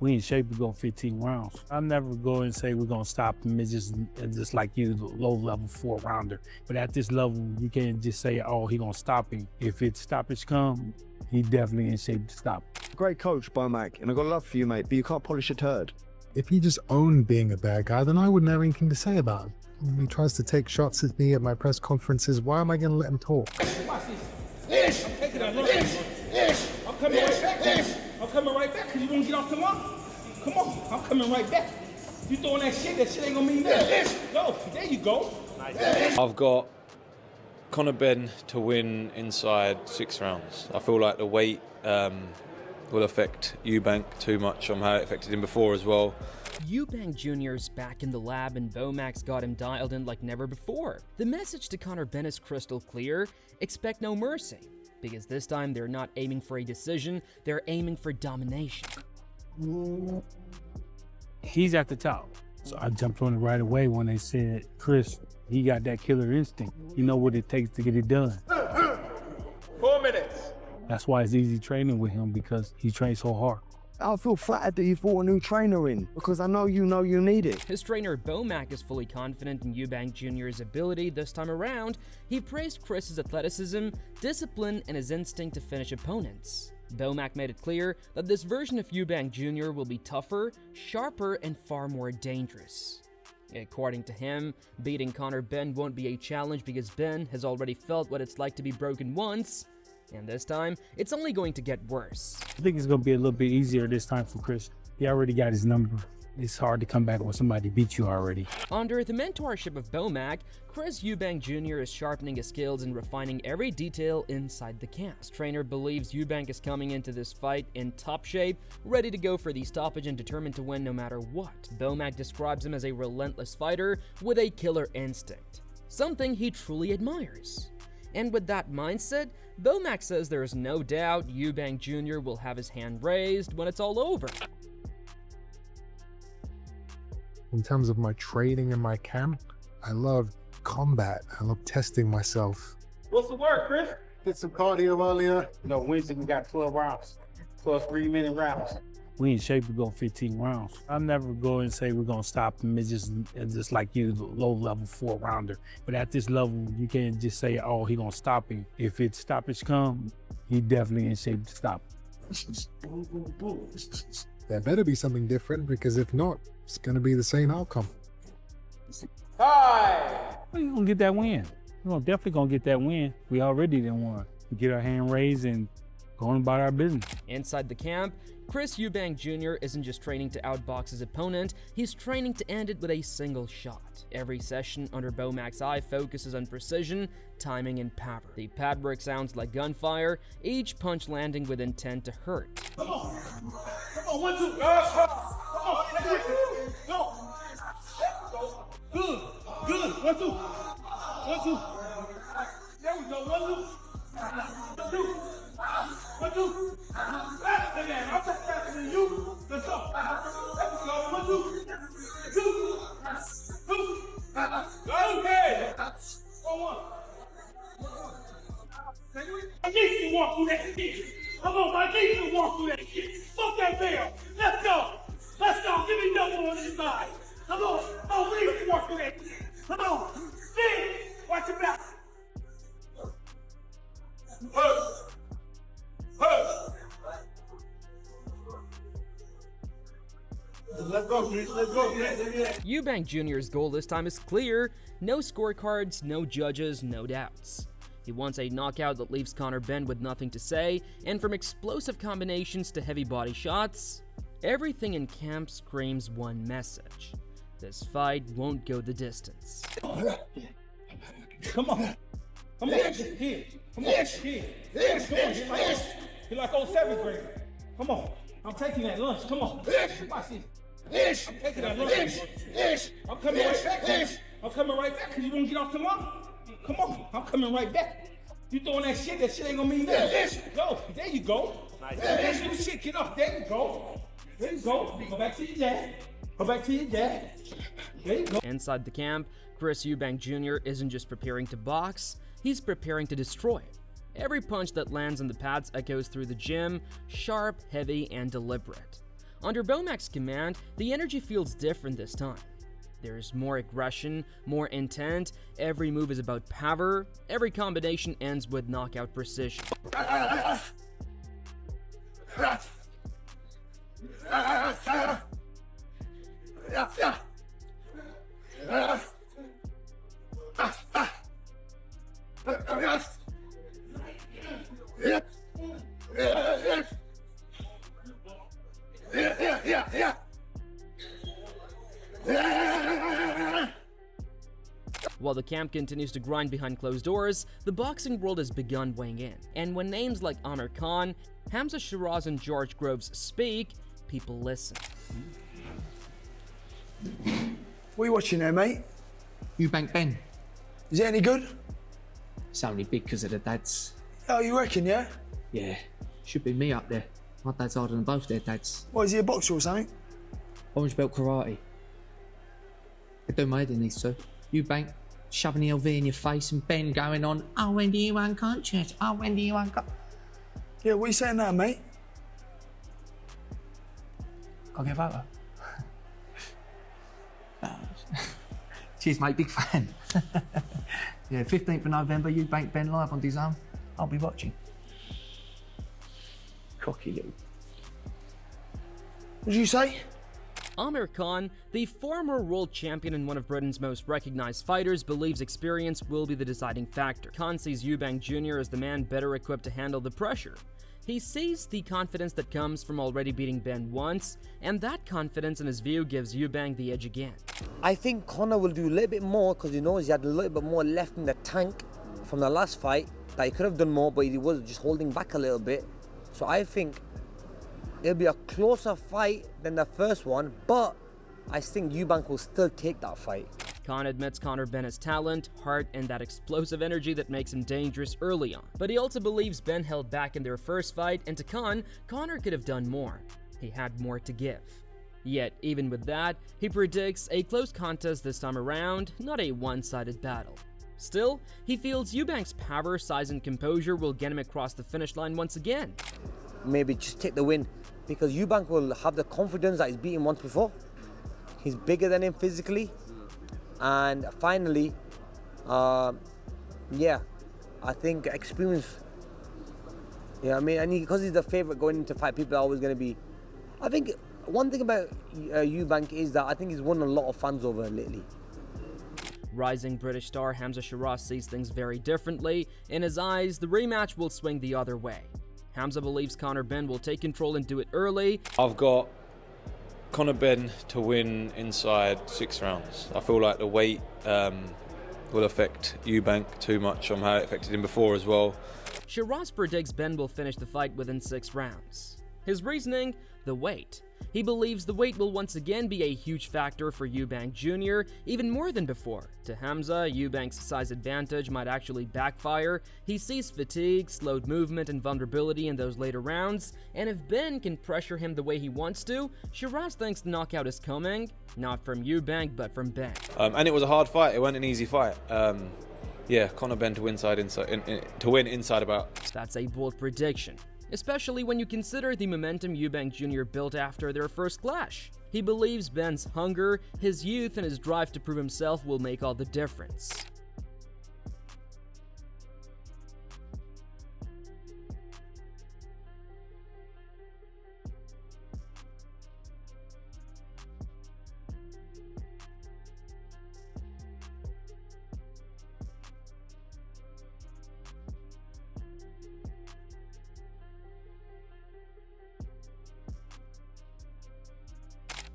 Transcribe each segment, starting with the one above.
We in shape to go 15 rounds. I never go and say we're gonna stop him. It's just like you, the low-level 4-rounder. But at this level, you can't just say, oh, he gonna stop him. If it's stoppage come, he definitely in shape to stop. Great coach, Bomac, and I got love for you, mate, but you can't polish a turd. If he just owned being a bad guy, then I wouldn't have anything to say about him. When he tries to take shots at me at my press conferences, why am I going to let him talk? Watch this. I'm taking that look. I'm coming right back. I'm coming right back because you won't get off the line. Come on, I'm coming right back. You throwing that shit ain't gonna mean nothing. Go, there you go. I've got Conor Benn to win inside 6 rounds. I feel like the weight will affect Eubank too much on how it affected him before as well. Eubank Jr.'s back in the lab and Bomac's got him dialed in like never before. The message to Conor Benn is crystal clear: expect no mercy. Because this time they're not aiming for a decision, they're aiming for domination. He's at the top. So I jumped on it right away when they said, Chris, he got that killer instinct. You know what it takes to get it done. 4 minutes. That's why it's easy training with him, because he trains so hard. I feel flattered that you brought a new trainer in, because I know you need it. His trainer Bomac is fully confident in Eubank Jr.'s ability this time around. He praised Chris's athleticism, discipline, and his instinct to finish opponents. Bomac made it clear that this version of Eubank Jr. will be tougher, sharper, and far more dangerous. According to him, beating Conor Benn won't be a challenge because Benn has already felt what it's like to be broken once, and this time, it's only going to get worse. I think it's going to be a little bit easier this time for Chris. He already got his number. It's hard to come back when somebody beat you already. Under the mentorship of Bomac, Chris Eubank Jr. is sharpening his skills and refining every detail inside the camp. His trainer believes Eubank is coming into this fight in top shape, ready to go for the stoppage and determined to win no matter what. Bomac describes him as a relentless fighter with a killer instinct, something he truly admires. And with that mindset, Bomac says there is no doubt Eubank Jr. will have his hand raised when it's all over. In terms of my training in my camp, I love combat. I love testing myself. What's the word, Chris? Did some cardio earlier. Wednesday we got 12 rounds. 12 3-minute rounds. We in shape to go 15 rounds. I never go and say we're gonna stop him. It's just like you, the low-level 4-rounder. But at this level, you can't just say, oh, he gonna stop him. If it's stoppage come, he definitely in shape to stop. There better be something different, because if not, it's gonna be the same outcome. Hi. We're gonna get that win. We're definitely gonna get that win. We already done won. We get our hand raised and going about our business. Inside the camp, Chris Eubank Jr. isn't just training to outbox his opponent, he's training to end it with a single shot. Every session under Bomac's eye focuses on precision, timing, and power. The pad work sounds like gunfire, each punch landing with intent to hurt. Come on. Come on, 1, 2. Come on. Go. Good. Good. 1, 2. 1, 2. There we go. 1, 2. 1, 2. 1, 2. Faster than I'm faster than you. Let's go. Let's go. 1, 2. 2. 2. Okay. 1, 1. I need to walk through that shit. Come on, I need to walk through that shit. Fuck that bell. Let's go. Let's go. Give me double on this side. Come on. Oh, we need to walk through that shit. Come on. Sit. Watch your back. Let's go, Chris. Let's go. Eubank Jr.'s goal this time is clear: no scorecards, no judges, no doubts. He wants a knockout that leaves Conor Benn with nothing to say, and from explosive combinations to heavy body shots, everything in camp screams one message: this fight won't go the distance. Come on. Come on. Here. Come on. Here. You're like old 7th grader. Come on. I'm taking that lunch. Come on. Watch this. I'm taking that lunch. I'm coming right back. I'm coming right back because you won't get off the line. Come on. I'm coming right back. You throwing that shit ain't gonna mean nothing. Go. There you go. That's your shit. Get up. There you go. There you go. Go back to your dad. Go back to your dad. There you go. Inside the camp, Chris Eubank Jr. isn't just preparing to box, he's preparing to destroy. Every punch that lands on the pads echoes through the gym, sharp, heavy, and deliberate. Under Bomac's command, the energy feels different this time. There's more aggression, more intent, every move is about power, every combination ends with knockout precision. While the camp continues to grind behind closed doors, the boxing world has begun weighing in. And when names like Amir Khan, Hamza Shiraz and George Groves speak, people listen. What are you watching there, mate? Eubank Ben. Is it any good? It's only big because of the dads. Oh, you reckon, yeah? Yeah, should be me up there. My dad's harder than both their dads. What, is he a boxer or something? Orange belt karate. They do my head in these two. Eubank shoving the LV in your face and Ben going on, oh, when do you unconscious? Oh, when do you unconscious? Yeah, what are you saying now, mate? I'll get over. Cheers, mate, big fan. Yeah, 15th of November, Eubank Ben live on DAZN. I'll be watching. Cocky little. What did you say? Amir Khan, the former world champion and one of Britain's most recognized fighters, believes experience will be the deciding factor. Khan sees Eubank Jr. as the man better equipped to handle the pressure. He sees the confidence that comes from already beating Ben once, and that confidence in his view gives Eubank the edge again. I think Conor will do a little bit more because he knows he had a little bit more left in the tank from the last fight, that he could have done more, but he was just holding back a little bit. So I think it'll be a closer fight than the first one, but I think Eubank will still take that fight. Khan admits Conor Ben has talent, heart, and that explosive energy that makes him dangerous early on. But he also believes Ben held back in their first fight, and to Khan, Conor could have done more. He had more to give. Yet, even with that, he predicts a close contest this time around, not a one-sided battle. Still, he feels Eubank's power, size, and composure will get him across the finish line once again. Maybe just take the win, because Eubank will have the confidence that he's beaten once before. He's bigger than him physically. And finally, yeah, I think experience. Yeah, I mean, and because he's the favorite going into fight, people are always going to be. I think one thing about Eubank is that I think he's won a lot of fans over lately. Rising British star Hamza Shiraz sees things very differently. In his eyes, the rematch will swing the other way. Hamza believes Conor Benn will take control and do it early. I've got Conor Benn to win inside 6 rounds. I feel like the weight will affect Eubank too much on how it affected him before as well. Shiraz predicts Ben will finish the fight within 6 rounds. His reasoning? The weight. He believes the weight will once again be a huge factor for Eubank Jr., even more than before. To Hamza, Eubank's size advantage might actually backfire. He sees fatigue, slowed movement, and vulnerability in those later rounds, and if Ben can pressure him the way he wants to, Shiraz thinks the knockout is coming, not from Eubank, but from Ben. And it was a hard fight. It wasn't an easy fight. Yeah, Conor Benn to win inside about. That's a bold prediction, especially when you consider the momentum Eubank Jr. built after their first clash. He believes Ben's hunger, his youth, and his drive to prove himself will make all the difference.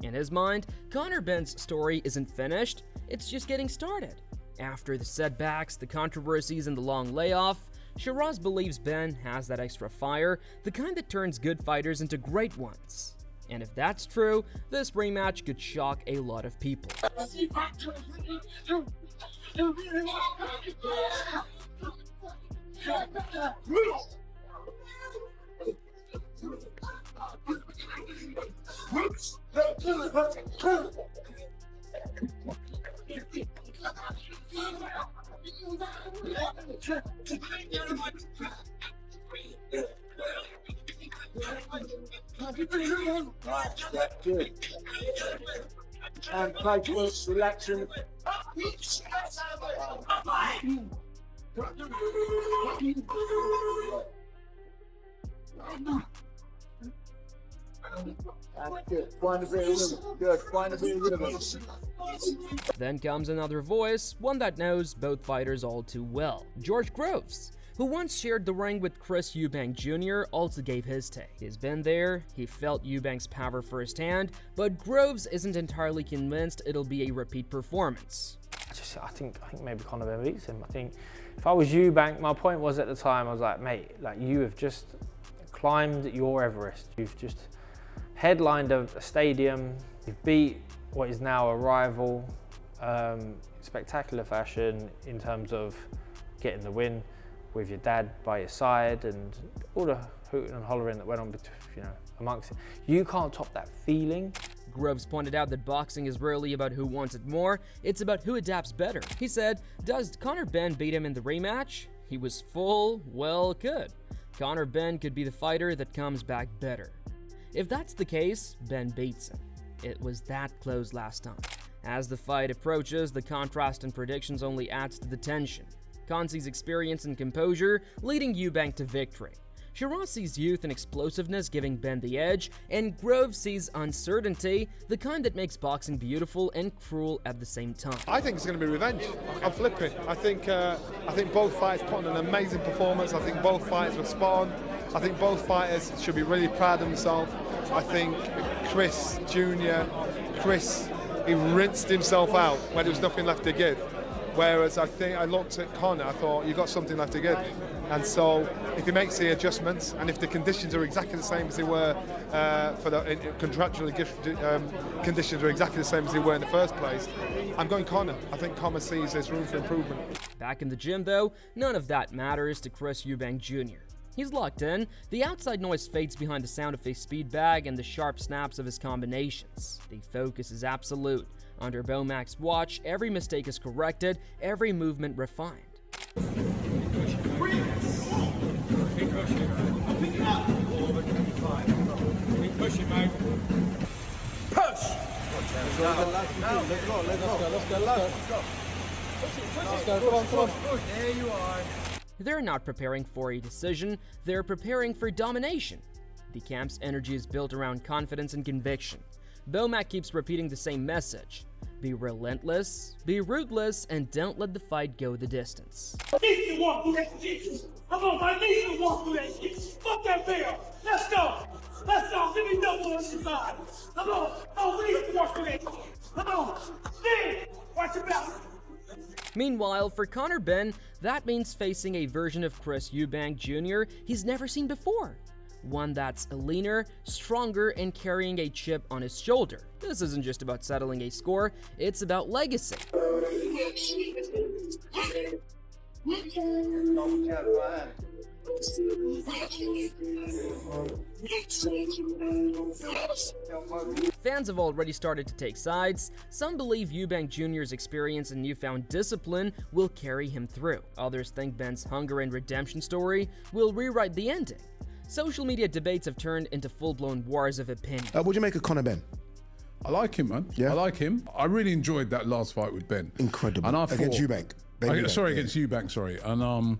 In his mind, Conor Benn's story isn't finished, it's just getting started. After the setbacks, the controversies, and the long layoff, Shiraz believes Ben has that extra fire, the kind that turns good fighters into great ones. And if that's true, this rematch could shock a lot of people. Good. And play works, relaxing. Good. Find a bit of rhythm. Good. Find a bit of rhythm. Then comes another voice, one that knows both fighters all too well. George Groves, who once shared the ring with Chris Eubank Jr., also gave his take. He's been there, he felt Eubank's power firsthand, but Groves isn't entirely convinced it'll be a repeat performance. I think maybe Conor Benn beats him. I think if I was Eubank, my point was at the time, I was like, mate, like you have just climbed your Everest. You've just headlined a stadium. You've beat what is now a rival, spectacular fashion in terms of getting the win with your dad by your side and all the hooting and hollering that went on, amongst it. You can't top that feeling. Groves pointed out that boxing is rarely about who wants it more, it's about who adapts better. He said, does Conor Benn beat him in the rematch? He was full, well, could. Conor Benn could be the fighter that comes back better. If that's the case, Benn beats him. It was that close last time. As the fight approaches, the contrast in predictions only adds to the tension. Consi's experience and composure leading Eubank to victory. Shiraz sees youth and explosiveness giving Benn the edge, and Groves sees uncertainty, the kind that makes boxing beautiful and cruel at the same time. I think it's going to be revenge. I'm flipping. I think both fighters put on an amazing performance. I think both fighters were spot on. I think both fighters should be really proud of themselves. I think Chris Jr., he rinsed himself out when there was nothing left to give. Whereas I looked at Conor, I thought, you've got something left to give. And so if he makes the adjustments, and if the conditions are exactly the same as they were for the contractually conditions are exactly the same as they were in the first place, I'm going Conor. I think Conor sees there's room for improvement. Back in the gym, though, none of that matters to Chris Eubank Jr. He's locked in, the outside noise fades behind the sound of his speed bag and the sharp snaps of his combinations. The focus is absolute. Under Bomac's watch, every mistake is corrected, every movement refined. They're not preparing for a decision, they're preparing for domination. The camp's energy is built around confidence and conviction. Bomac keeps repeating the same message. Be relentless, be ruthless, and don't let the fight go the distance. I need to walk through that shit. Come on, I need to walk through that shit. Fuck that bear. Let's go. Let's go. Give me double on the side. Come on. Oh, we need to walk through that shit. Come on. Stay. Watch your back. Meanwhile, for Conor Benn, that means facing a version of Chris Eubank Jr. he's never seen before. One that's leaner, stronger, and carrying a chip on his shoulder. This isn't just about settling a score, it's about legacy. Fans have already started to take sides. Some believe Eubank Jr.'s experience and newfound discipline will carry him through. Others think Benn's hunger and redemption story will rewrite the ending. Social media debates have turned into full-blown wars of opinion. What do you make of Conor Benn? I like him, man. Yeah? I like him. I really enjoyed that last fight with Benn. Incredible. And I against Eubank. Against Eubank, sorry. And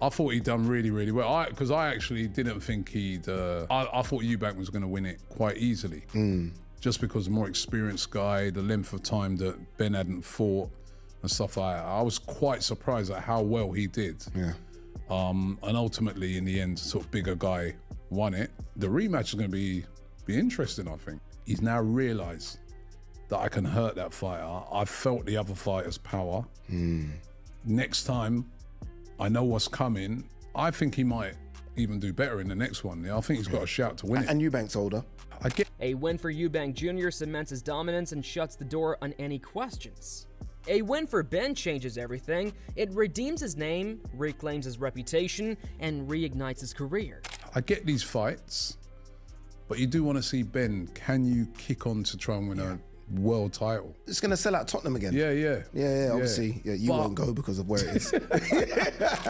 I thought he'd done really, really well. Because I actually didn't think he'd... I thought Eubank was going to win it quite easily. Just because the more experienced guy, the length of time that Benn hadn't fought and stuff like that. I was quite surprised at how well he did. Yeah. And ultimately, in the end, sort of bigger guy won it. The rematch is going to be interesting, I think. He's now realised that I can hurt that fighter. I've felt the other fighter's power. Next time, I know what's coming. I think he might even do better in the next one. I think he's got a shout to win it. And Eubank's older. A win for Eubank Jr. cements his dominance and shuts the door on any questions. A win for Benn changes everything. It redeems his name, reclaims his reputation, and reignites his career. I get these fights, but you do want to see Benn, can you kick on to try and win world title. It's going to sell out Tottenham again. Yeah. Obviously, you won't go because of where it is.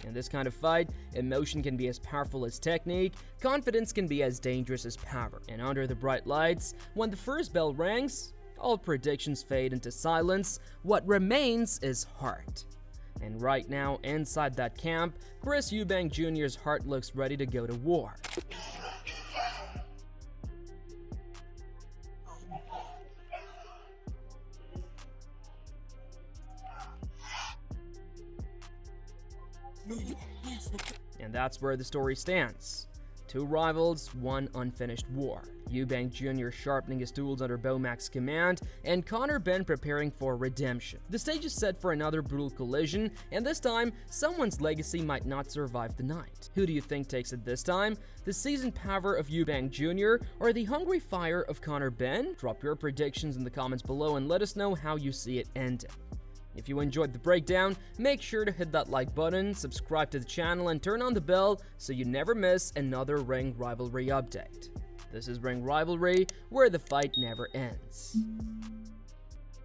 In this kind of fight, emotion can be as powerful as technique, confidence can be as dangerous as power. And under the bright lights, when the first bell rings, all predictions fade into silence. What remains is heart. And right now, inside that camp, Chris Eubank Jr.'s heart looks ready to go to war. And that's where the story stands. Two rivals, one unfinished war. Eubank Jr. sharpening his tools under Bomac's command, and Conor Benn preparing for redemption. The stage is set for another brutal collision, and this time, someone's legacy might not survive the night. Who do you think takes it this time? The seasoned power of Eubank Jr. or the hungry fire of Conor Benn? Drop your predictions in the comments below and let us know how you see it ending. If you enjoyed the breakdown, make sure to hit that like button, subscribe to the channel, and turn on the bell so you never miss another Ring Rivalry update. This is Ring Rivalry, where the fight never ends.